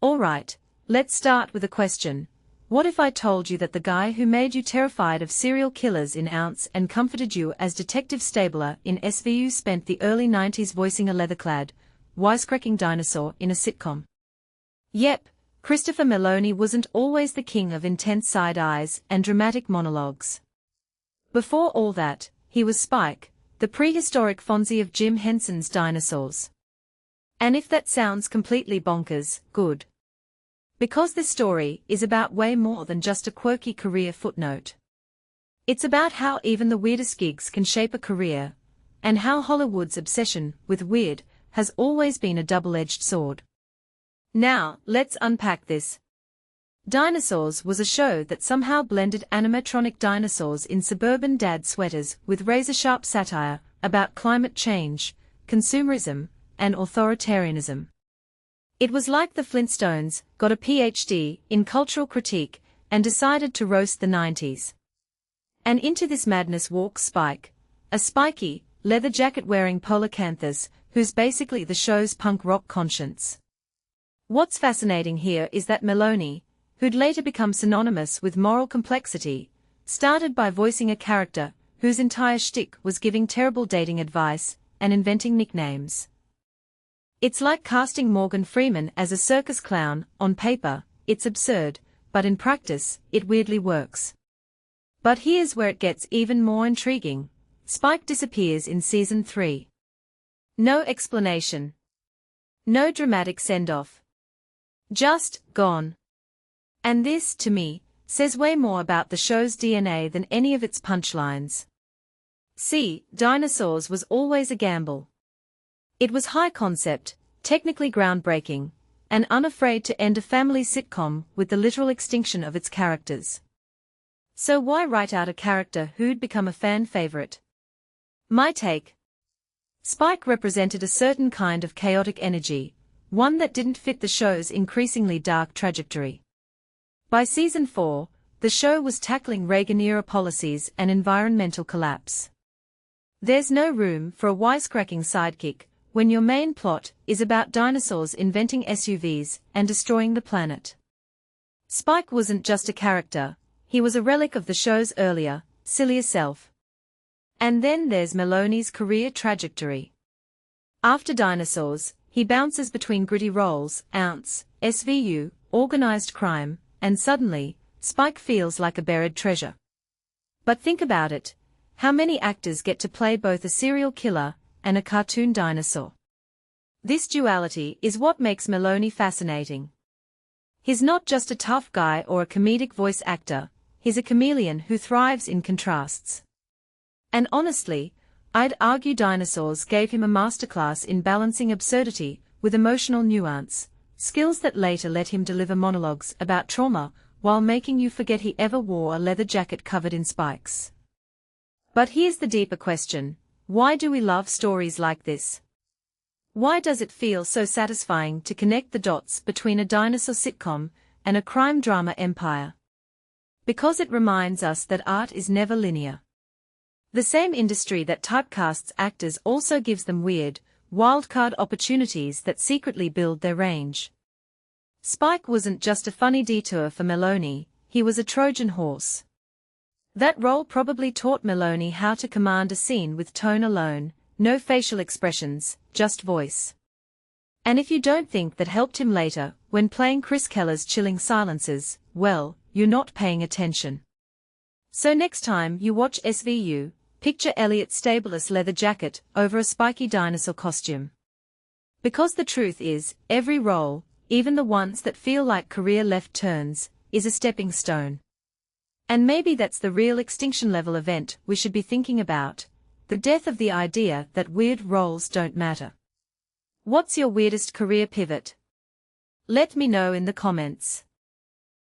Alright, let's start with a question. What if I told you that the guy who made you terrified of serial killers in Ounce and comforted you as Detective Stabler in SVU spent the early 90s voicing a leather-clad, wisecracking dinosaur in a sitcom? Yep, Christopher Meloni wasn't always the king of intense side eyes and dramatic monologues. Before all that, he was Spike, the prehistoric Fonzie of Jim Henson's Dinosaurs. And if that sounds completely bonkers, good. Because this story is about way more than just a quirky career footnote. It's about how even the weirdest gigs can shape a career, and how Hollywood's obsession with weird has always been a double-edged sword. Now, let's unpack this. Dinosaurs was a show that somehow blended animatronic dinosaurs in suburban dad sweaters with razor-sharp satire about climate change, consumerism, and authoritarianism. It was like the Flintstones got a PhD in cultural critique and decided to roast the 90s. And into this madness walks Spike, a spiky, leather jacket-wearing polecanthus who's basically the show's punk rock conscience. What's fascinating here is that Meloni, who'd later become synonymous with moral complexity, started by voicing a character whose entire shtick was giving terrible dating advice and inventing nicknames. It's like casting Morgan Freeman as a circus clown. On paper, it's absurd, but in practice, it weirdly works. But here's where it gets even more intriguing. Spike disappears in season 3. No explanation. No dramatic send-off. Just gone. And this, to me, says way more about the show's DNA than any of its punchlines. See, Dinosaurs was always a gamble. It was high concept, technically groundbreaking, and unafraid to end a family sitcom with the literal extinction of its characters. So why write out a character who'd become a fan favorite? My take. Spike represented a certain kind of chaotic energy, one that didn't fit the show's increasingly dark trajectory. By season 4, the show was tackling Reagan-era policies and environmental collapse. There's no room for a wisecracking sidekick when your main plot is about dinosaurs inventing SUVs and destroying the planet. Spike wasn't just a character, he was a relic of the show's earlier, sillier self. And then there's Meloni's career trajectory. After Dinosaurs, he bounces between gritty roles, Ounce, SVU, organized crime, and suddenly, Spike feels like a buried treasure. But think about it, how many actors get to play both a serial killer and a cartoon dinosaur? This duality is what makes Meloni fascinating. He's not just a tough guy or a comedic voice actor, he's a chameleon who thrives in contrasts. And honestly, I'd argue Dinosaurs gave him a masterclass in balancing absurdity with emotional nuance, skills that later let him deliver monologues about trauma while making you forget he ever wore a leather jacket covered in spikes. But here's the deeper question. Why do we love stories like this? Why does it feel so satisfying to connect the dots between a dinosaur sitcom and a crime drama empire? Because it reminds us that art is never linear. The same industry that typecasts actors also gives them weird, wildcard opportunities that secretly build their range. Spike wasn't just a funny detour for Meloni, he was a Trojan horse. That role probably taught Meloni how to command a scene with tone alone, no facial expressions, just voice. And if you don't think that helped him later, when playing Chris Keller's chilling silences, well, you're not paying attention. So next time you watch SVU, picture Elliot Stabler's leather jacket over a spiky dinosaur costume. Because the truth is, every role, even the ones that feel like career left turns, is a stepping stone. And maybe that's the real extinction-level event we should be thinking about, the death of the idea that weird roles don't matter. What's your weirdest career pivot? Let me know in the comments.